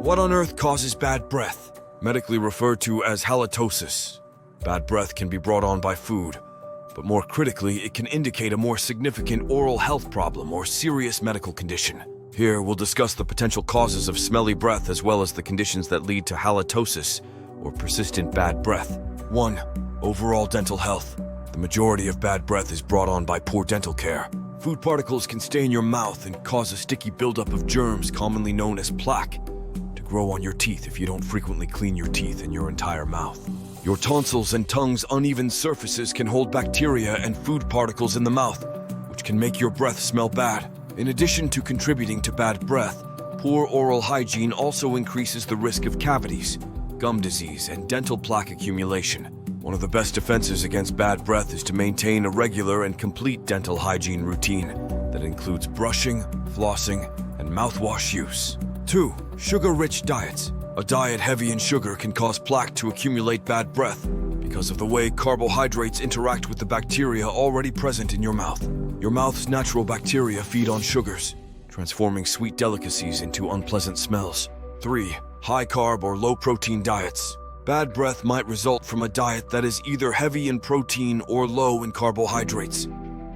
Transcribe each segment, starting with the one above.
What on earth causes bad breath? Medically referred to as halitosis. Bad breath can be brought on by food, but more critically, it can indicate a more significant oral health problem or serious medical condition. Here, we'll discuss the potential causes of smelly breath as well as the conditions that lead to halitosis, or persistent bad breath. 1. Overall dental health. The majority of bad breath is brought on by poor dental care. Food particles can stay in your mouth and cause a sticky buildup of germs, commonly known as plaque, to grow on your teeth if you don't frequently clean your teeth and your entire mouth. Your tonsils and tongue's uneven surfaces can hold bacteria and food particles in the mouth, which can make your breath smell bad. In addition to contributing to bad breath, poor oral hygiene also increases the risk of cavities, gum disease, and dental plaque accumulation. One of the best defenses against bad breath is to maintain a regular and complete dental hygiene routine that includes brushing, flossing, and mouthwash use. 2. Sugar-rich diets. A diet heavy in sugar can cause plaque to accumulate bad breath because of the way carbohydrates interact with the bacteria already present in your mouth. Your mouth's natural bacteria feed on sugars, transforming sweet delicacies into unpleasant smells. 3. High-carb or low-protein diets. Bad breath might result from a diet that is either heavy in protein or low in carbohydrates,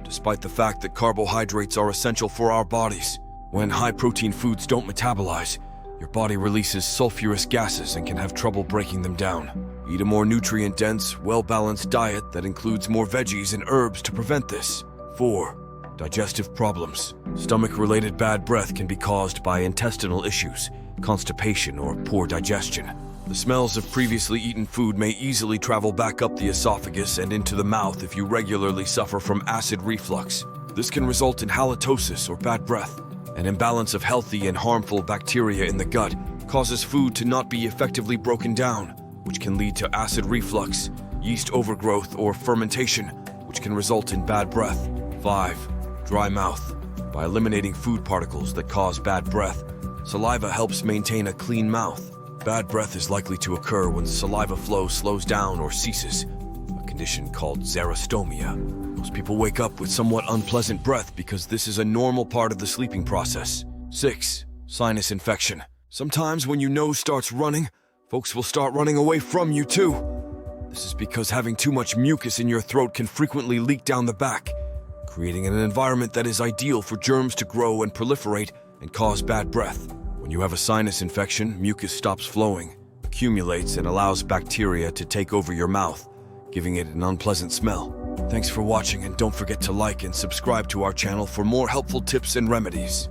despite the fact that carbohydrates are essential for our bodies. When high-protein foods don't metabolize, your body releases sulfurous gases and can have trouble breaking them down. Eat a more nutrient-dense, well-balanced diet that includes more veggies and herbs to prevent this. 4. Digestive problems. Stomach-related bad breath can be caused by intestinal issues, constipation, or poor digestion. The smells of previously eaten food may easily travel back up the esophagus and into the mouth if you regularly suffer from acid reflux. This can result in halitosis or bad breath. An imbalance of healthy and harmful bacteria in the gut causes food to not be effectively broken down, which can lead to acid reflux, yeast overgrowth, or fermentation, which can result in bad breath. 5. Dry mouth. By eliminating food particles that cause bad breath, saliva helps maintain a clean mouth. Bad breath is likely to occur when saliva flow slows down or ceases, a condition called xerostomia. Most people wake up with somewhat unpleasant breath because this is a normal part of the sleeping process. 6. Sinus infection. Sometimes when your nose starts running, folks will start running away from you too. This is because having too much mucus in your throat can frequently leak down the back, creating an environment that is ideal for germs to grow and proliferate and cause bad breath. When you have a sinus infection, mucus stops flowing, accumulates, and allows bacteria to take over your mouth, giving it an unpleasant smell. Thanks for watching, and don't forget to like and subscribe to our channel for more helpful tips and remedies.